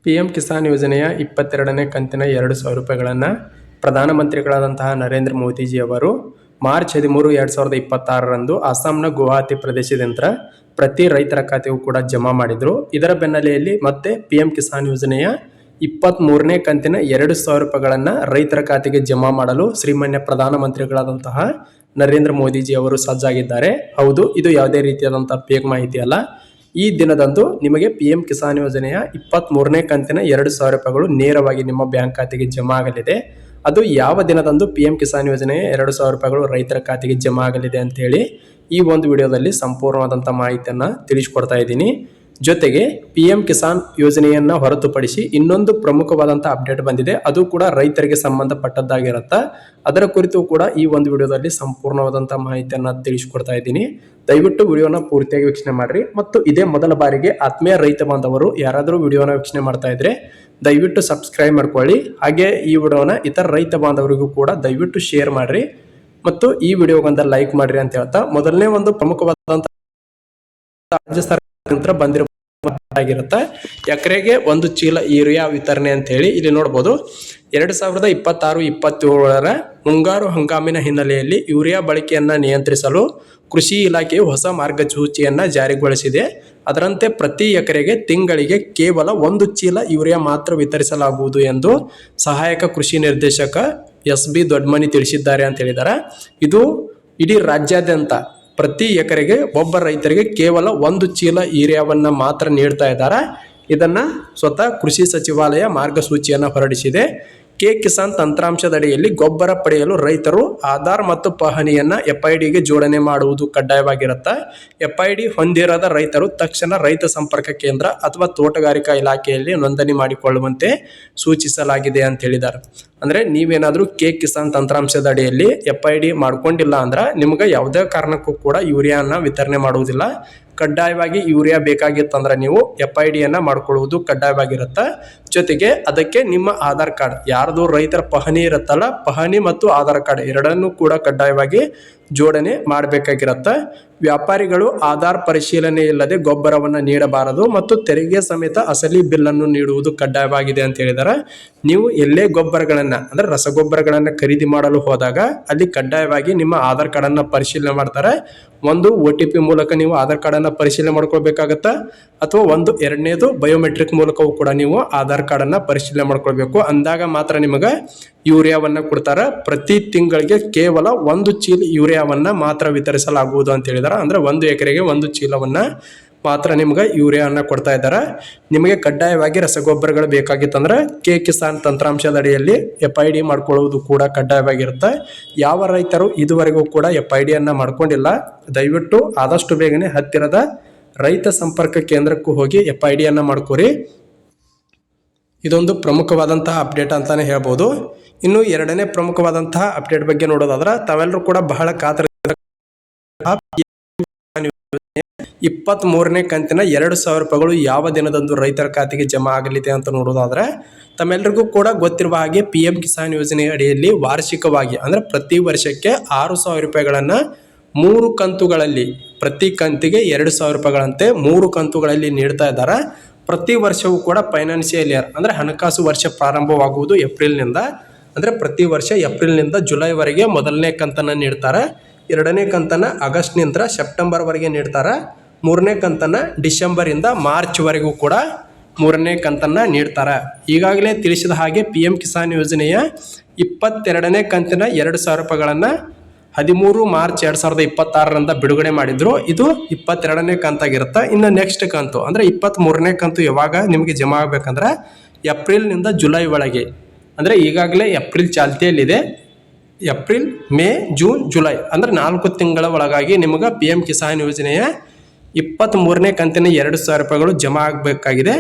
PM Kisan ಯೋಜನೆಯ 22ನೇ ಕಂತಿನ 2,000 ರೂಪಾಯಿಗಳನ್ನು ಪ್ರಧಾನಮಂತ್ರಿಗಳಾದಂತಹ ನರೇಂದ್ರ ಮೋದಿಜಿಯವರು ಮಾರ್ಚ್ 13, 2026ರಂದು ಅಸ್ಸಾಂನ ಗುವಾಹಟಿ ಪ್ರದೇಶದಿಂದ ಪ್ರತಿ ರೈತರ ಖಾತೆಗೂ ಕೂಡ ಜಮಾ ಮಾಡಿದರು. ಇದರ ಬೆನ್ನಲೆಯಲ್ಲಿ ಮತ್ತೆ PM ಕಿಸಾನ್ ಯೋಜನೆಯ 23ನೇ ಕಂತಿನ 2,000 ರೂಪಾಯಿಗಳನ್ನು ರೈತರ ಖಾತೆಗೆ ಜಮಾ ಮಾಡಲು ಶ್ರೀಮಾನ್ಯ ಪ್ರಧಾನಮಂತ್ರಿಗಳಾದಂತಹ ನರೇಂದ್ರ ಮೋದಿಜಿಯವರು ಸಜ್ಜಾಗಿದ್ದಾರೆ. ಹೌದು, ಇದು ಯಾವುದೇ ರೀತಿಯಾದಂತಹ ಫೇಕ್ ಮಾಹಿತಿ ಅಲ್ಲ. ಈ ದಿನದಂದು ನಿಮಗೆ PM ಕಿಸಾನ್ ಯೋಜನೆಯ 23ನೇ ಕಂತಿನ 2,000 ರೂಪಾಯಿಗಳು ನೇರವಾಗಿ ನಿಮ್ಮ ಬ್ಯಾಂಕ್ ಖಾತೆಗೆ ಜಮಾ ಆಗಲಿದೆ. ಅದು ಯಾವ ದಿನದಂದು PM ಕಿಸಾನ್ ಯೋಜನೆಯ 2,000 ರೂಪಾಯಿಗಳು ರೈತರ ಖಾತೆಗೆ ಜಮಾ ಆಗಲಿದೆ ಅಂತ ಹೇಳಿ ಈ ಒಂದು ವಿಡಿಯೋದಲ್ಲಿ ಸಂಪೂರ್ಣವಾದಂಥ ಮಾಹಿತಿಯನ್ನು ತಿಳಿಸ್ಕೊಡ್ತಾ ಇದ್ದೀನಿ. ಜೊತೆಗೆ PM ಕಿಸಾನ್ ಯೋಜನೆಯನ್ನು ಹೊರತುಪಡಿಸಿ ಇನ್ನೊಂದು ಪ್ರಮುಖವಾದಂಥ ಅಪ್ಡೇಟ್ ಬಂದಿದೆ. ಅದು ಕೂಡ ರೈತರಿಗೆ ಸಂಬಂಧಪಟ್ಟದ್ದಾಗಿರುತ್ತೆ. ಅದರ ಕುರಿತು ಕೂಡ ಈ ಒಂದು ವಿಡಿಯೋದಲ್ಲಿ ಸಂಪೂರ್ಣವಾದಂಥ ಮಾಹಿತಿಯನ್ನು ತಿಳಿಸ್ಕೊಡ್ತಾ ಇದ್ದೀನಿ. ದಯವಿಟ್ಟು ವಿಡಿಯೋನ ಪೂರ್ತಿಯಾಗಿ ವೀಕ್ಷಣೆ ಮಾಡಿರಿ. ಮತ್ತು ಇದೇ ಮೊದಲ ಬಾರಿಗೆ ಆತ್ಮೀಯ ರೈತ ಬಾಂಧವರು ಯಾರಾದರೂ ವಿಡಿಯೋನ ವೀಕ್ಷಣೆ ಮಾಡ್ತಾ ಇದ್ರೆ ದಯವಿಟ್ಟು ಸಬ್ಸ್ಕ್ರೈಬ್ ಮಾಡ್ಕೊಳ್ಳಿ. ಹಾಗೆ ಈ ವಿಡಿಯೋನ ಇತರ ರೈತ ಬಾಂಧವರಿಗೂ ಕೂಡ ದಯವಿಟ್ಟು ಶೇರ್ ಮಾಡಿರಿ ಮತ್ತು ಈ ವಿಡಿಯೋಗೊಂದು ಲೈಕ್ ಮಾಡಿರಿ ಅಂತ ಹೇಳ್ತಾ, ಮೊದಲನೇ ಒಂದು ಪ್ರಮುಖವಾದಂಥ ರಾಜ್ಯ ಸರ್ಕಾರ ಬಂದಿರೋ ಆಗಿರುತ್ತೆ. ಎಕರೆಗೆ 1 ಚೀಲ ಯೂರಿಯಾ ವಿತರಣೆ ಅಂತ ಹೇಳಿ ಇಲ್ಲಿ ನೋಡಬಹುದು. 2026-27ರ ಮುಂಗಾರು ಹಂಗಾಮಿನ ಹಿನ್ನೆಲೆಯಲ್ಲಿ ಯೂರಿಯಾ ಬಳಕೆಯನ್ನು ನಿಯಂತ್ರಿಸಲು ಕೃಷಿ ಇಲಾಖೆಯು ಹೊಸ ಮಾರ್ಗಸೂಚಿಯನ್ನು ಜಾರಿಗೊಳಿಸಿದೆ. ಅದರಂತೆ ಪ್ರತಿ ಎಕರೆಗೆ ತಿಂಗಳಿಗೆ ಕೇವಲ 1 ಚೀಲ ಯೂರಿಯಾ ಮಾತ್ರ ವಿತರಿಸಲಾಗುವುದು ಎಂದು ಸಹಾಯಕ ಕೃಷಿ ನಿರ್ದೇಶಕ SB ದೊಡ್ಡಮನಿ ತಿಳಿಸಿದ್ದಾರೆ ಅಂತ ಹೇಳಿದ್ದಾರೆ. ಇದು ಇಡೀ ರಾಜ್ಯಾದ್ಯಂತ ಪ್ರತಿ ಎಕರೆಗೆ ಒಬ್ಬ ರೈತರಿಗೆ ಕೇವಲ 1 ಚೀಲ ಯೂರಿಯಾವನ್ನು ಮಾತ್ರ ನೀಡ್ತಾ ಇದ್ದಾರೆ. ಇದನ್ನು ಸ್ವತಃ ಕೃಷಿ ಸಚಿವಾಲಯ ಮಾರ್ಗಸೂಚಿಯನ್ನು ಹೊರಡಿಸಿದೆ. ಕಿಸಾನ್ ತಂತ್ರಾಂಶದಡಿಯಲ್ಲಿ ಗೊಬ್ಬರ ಪಡೆಯಲು ರೈತರು ಆಧಾರ್ ಮತ್ತು ಪಹಣಿಯನ್ನು FIDಗೆ ಜೋಡಣೆ ಮಾಡುವುದು ಕಡ್ಡಾಯವಾಗಿರುತ್ತೆ. FID ಹೊಂದಿರದ ರೈತರು ತಕ್ಷಣ ರೈತ ಸಂಪರ್ಕ ಕೇಂದ್ರ ಅಥವಾ ತೋಟಗಾರಿಕಾ ಇಲಾಖೆಯಲ್ಲಿ ನೋಂದಣಿ ಮಾಡಿಕೊಳ್ಳುವಂತೆ ಸೂಚಿಸಲಾಗಿದೆ ಅಂತ ಹೇಳಿದ್ದಾರೆ. ಅಂದರೆ ನೀವೇನಾದರೂ ಕಿಸಾನ್ ತಂತ್ರಾಂಶದ ಅಡಿಯಲ್ಲಿ FID ಮಾಡ್ಕೊಂಡಿಲ್ಲ ಅಂದ್ರೆ ನಿಮ್ಗೆ ಯಾವುದೇ ಕಾರಣಕ್ಕೂ ಕೂಡ ಯೂರಿಯಾನ ವಿತರಣೆ ಮಾಡುವುದಿಲ್ಲ. ಕಡ್ಡಾಯವಾಗಿ ಯೂರಿಯಾ ಬೇಕಾಗಿತ್ತಂದ್ರೆ ನೀವು FIDಯನ್ನು ಮಾಡ್ಕೊಳ್ಳುವುದು ಕಡ್ಡಾಯವಾಗಿರುತ್ತೆ. ಜೊತೆಗೆ ಅದಕ್ಕೆ ನಿಮ್ಮ ಆಧಾರ್ ಕಾರ್ಡ್, ಯಾರ್ದು ರೈತರ ಪಹಣಿ ಇರುತ್ತಲ್ಲ, ಪಹಣಿ ಮತ್ತು ಆಧಾರ್ ಕಾರ್ಡ್ ಎರಡನ್ನೂ ಕೂಡ ಕಡ್ಡಾಯವಾಗಿ ಜೋಡಣೆ ಮಾಡಬೇಕಾಗಿರುತ್ತೆ. ವ್ಯಾಪಾರಿಗಳು ಆಧಾರ್ ಪರಿಶೀಲನೆ ಇಲ್ಲದೆ ಗೊಬ್ಬರವನ್ನು ನೀಡಬಾರದು ಮತ್ತು ತೆರಿಗೆ ಸಮೇತ ಅಸಲಿ ಬಿಲ್ಲನ್ನು ನೀಡುವುದು ಕಡ್ಡಾಯವಾಗಿದೆ ಅಂತ ಹೇಳಿದ್ದಾರೆ. ನೀವು ಎಲ್ಲೇ ಗೊಬ್ಬರಗಳನ್ನು ಅಂದರೆ ರಸಗೊಬ್ಬರಗಳನ್ನು ಖರೀದಿ ಮಾಡಲು ಹೋದಾಗ ಅಲ್ಲಿ ಕಡ್ಡಾಯವಾಗಿ ನಿಮ್ಮ ಆಧಾರ್ ಕಾರ್ಡನ್ನು ಪರಿಶೀಲನೆ ಮಾಡ್ತಾರೆ. ಒಂದು OTP ಮೂಲಕ ನೀವು ಆಧಾರ್ ಕಾರ್ಡನ್ನು ಪರಿಶೀಲನೆ ಮಾಡ್ಕೊಳ್ಬೇಕಾಗತ್ತೆ, ಅಥವಾ ಎರಡನೇದು ಬಯೋಮೆಟ್ರಿಕ್ ಮೂಲಕವೂ ಕೂಡ ನೀವು ಆಧಾರ್ ಕಾರ್ಡನ್ನು ಪರಿಶೀಲನೆ ಮಾಡ್ಕೊಳ್ಬೇಕು. ಅಂದಾಗ ಮಾತ್ರ ನಿಮಗೆ ಯೂರಿಯಾವನ್ನು ಕೊಡ್ತಾರೆ. ಪ್ರತಿ ತಿಂಗಳಿಗೆ ಕೇವಲ 1 ಚೀಲ ಯೂರಿಯಾವನ್ನು ಮಾತ್ರ ವಿತರಿಸಲಾಗುವುದು ಅಂತ ಹೇಳಿದ್ದಾರೆ. ಅಂದರೆ 1 ಎಕರೆಗೆ 1 ಚೀಲವನ್ನು ಮಾತ್ರ ನಿಮ್ಗೆ ಯೂರಿಯಾವನ್ನು ಕೊಡ್ತಾ ಇದ್ದಾರೆ. ನಿಮಗೆ ಕಡ್ಡಾಯವಾಗಿ ರಸಗೊಬ್ಬರಗಳು ಬೇಕಾಗಿತ್ತಂದ್ರೆ ಕಿಸಾನ್ ತಂತ್ರಾಂಶದ ಅಡಿಯಲ್ಲಿ FID ಮಾಡ್ಕೊಳ್ಳುವುದು ಕೂಡ ಕಡ್ಡಾಯವಾಗಿರುತ್ತೆ. ಯಾವ ರೈತರು ಇದುವರೆಗೂ ಕೂಡ FIDಯನ್ನು ಮಾಡ್ಕೊಂಡಿಲ್ಲ, ದಯವಿಟ್ಟು ಆದಷ್ಟು ಬೇಗನೆ ಹತ್ತಿರದ ರೈತ ಸಂಪರ್ಕ ಕೇಂದ್ರಕ್ಕೂ ಹೋಗಿ FIDಯನ್ನು ಮಾಡ್ಕೊರಿ. ಇದೊಂದು ಪ್ರಮುಖವಾದಂತಹ ಅಪ್ಡೇಟ್ ಅಂತಾನೆ ಹೇಳ್ಬೋದು. ಇನ್ನು ಎರಡನೇ ಪ್ರಮುಖವಾದಂತಹ ಅಪ್ಡೇಟ್ ಬಗ್ಗೆ ನೋಡೋದಾದ್ರೆ, ತಾವೆಲ್ಲರೂ ಕೂಡ ಬಹಳ ಕಾತರ 23ನೇ ಕಂತಿನ 2,000 ರೂಪಾಯಿಗಳು ಯಾವ ದಿನದಂದು ರೈತರ ಖಾತೆಗೆ ಜಮಾ ಆಗಲಿದೆ ಅಂತ ನೋಡೋದಾದ್ರೆ, ತಮ್ಮೆಲ್ಲರಿಗೂ ಕೂಡ ಗೊತ್ತಿರುವ ಹಾಗೆ PM ಕಿಸಾನ್ ಯೋಜನೆಯ ಅಡಿಯಲ್ಲಿ ವಾರ್ಷಿಕವಾಗಿ ಅಂದರೆ ಪ್ರತಿ ವರ್ಷಕ್ಕೆ 6,000 ರೂಪಾಯಿಗಳನ್ನು 3 ಕಂತುಗಳಲ್ಲಿ, ಪ್ರತಿ ಕಂತಿಗೆ 2,000 ರೂಪಾಯಿಗಳಂತೆ 3 ಕಂತುಗಳಲ್ಲಿ ನೀಡ್ತಾ ಇದ್ದಾರೆ. ಪ್ರತಿ ವರ್ಷವೂ ಕೂಡ ಫೈನಾನ್ಷಿಯಲ್ ಇಯರ್ ಅಂದರೆ ಹಣಕಾಸು ವರ್ಷ ಪ್ರಾರಂಭವಾಗುವುದು ಏಪ್ರಿಲ್ನಿಂದ. ಅಂದರೆ ಪ್ರತಿ ವರ್ಷ ಏಪ್ರಿಲ್ನಿಂದ ಜುಲೈವರೆಗೆ ಮೊದಲನೇ ಕಂತನ್ನು ನೀಡ್ತಾರೆ. 2ನೇ ಕಂತನ್ನು ಆಗಸ್ಟ್ನಿಂದ ಸೆಪ್ಟೆಂಬರ್ವರೆಗೆ ನೀಡ್ತಾರೆ. 3ನೇ ಕಂತನ್ನು ಡಿಸೆಂಬರಿಂದ ಮಾರ್ಚ್ವರೆಗೂ ಕೂಡ 3ನೇ ಕಂತನ್ನು ನೀಡ್ತಾರೆ. ಈಗಾಗಲೇ ತಿಳಿಸಿದ ಹಾಗೆ PM ಕಿಸಾನ್ ಯೋಜನೆಯ 22ನೇ ಕಂತಿನ 2,000 ರೂಪಾಯಿಗಳನ್ನು 13 ಮಾರ್ಚ್ 2026ರಿಂದ ಬಿಡುಗಡೆ ಮಾಡಿದ್ರು. ಇದು 22ನೇ ಕಂತಾಗಿರುತ್ತೆ. ಇನ್ನು ನೆಕ್ಸ್ಟ್ ಕಂತು ಅಂದರೆ 23ನೇ ಕಂತು ಯಾವಾಗ ನಿಮಗೆ ಜಮಾ ಆಗಬೇಕಂದ್ರೆ ಏಪ್ರಿಲ್ನಿಂದ ಜುಲೈ ಒಳಗೆ, ಅಂದರೆ ಈಗಾಗಲೇ ಏಪ್ರಿಲ್ ಚಾಲ್ತಿಯಲ್ಲಿದೆ. ಏಪ್ರಿಲ್, ಮೇ, ಜೂನ್, ಜುಲೈ ಅಂದರೆ 4 ತಿಂಗಳ ಒಳಗಾಗಿ ನಿಮಗೆ PM ಕಿಸಾನ್ ಯೋಜನೆಯ 23ನೇ ಕಂತಿನ 2,000 ರೂಪಾಯಿಗಳು ಜಮಾ ಆಗಬೇಕಾಗಿದೆ.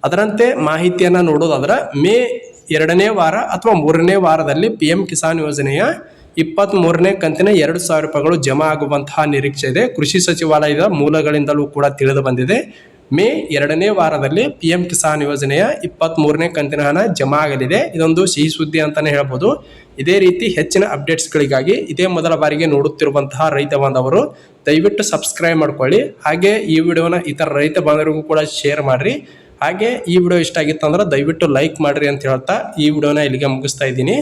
ಅದರಂತೆ ಮಾಹಿತಿಯನ್ನು ನೋಡೋದಾದ್ರೆ ಮೇ 2ನೇ ವಾರ ಅಥವಾ 3ನೇ ವಾರದಲ್ಲಿ PM ಕಿಸಾನ್ ಯೋಜನೆಯ 23ನೇ ಕಂತಿನ 2,000 ರೂಪಾಯಿಗಳು ಜಮಾ ಆಗುವಂತಹ ನಿರೀಕ್ಷೆ ಇದೆ. ಕೃಷಿ ಸಚಿವಾಲಯದ ಮೂಲಗಳಿಂದಲೂ ಕೂಡ ತಿಳಿದು ಬಂದಿದೆ. ಮೇ 2ನೇ ವಾರದಲ್ಲಿ PM ಕಿಸಾನ್ ಯೋಜನೆಯ 23ನೇ ಕಂತಿನ ಹಣ ಜಮಾ ಆಗಲಿದೆ. ಇದೊಂದು ಸಿಹಿ ಸುದ್ದಿ ಅಂತಾನೆ ಹೇಳ್ಬೋದು. ಇದೇ ರೀತಿ ಹೆಚ್ಚಿನ ಅಪ್ಡೇಟ್ಸ್ಗಳಿಗಾಗಿ ಇದೇ ಮೊದಲ ಬಾರಿಗೆ ನೋಡುತ್ತಿರುವಂತಹ ರೈತ ಬಾಂಧವರು ದಯವಿಟ್ಟು ಸಬ್ಸ್ಕ್ರೈಬ್ ಮಾಡ್ಕೊಳ್ಳಿ. ಹಾಗೆ ಈ ವಿಡಿಯೋನ ಇತರ ರೈತ ಬಾಂಧವರಿಗೂ ಕೂಡ ಶೇರ್ ಮಾಡಿರಿ. ಹಾಗೆ ಈ ವಿಡಿಯೋ ಇಷ್ಟ ಆಗಿತ್ತು ಅಂದ್ರೆ ದಯವಿಟ್ಟು ಲೈಕ್ ಮಾಡಿರಿ ಅಂತ ಹೇಳ್ತಾ ಈ ವಿಡಿಯೋನ ಇಲ್ಲಿಗೆ ಮುಗಿಸ್ತಾ ಇದ್ದೀನಿ.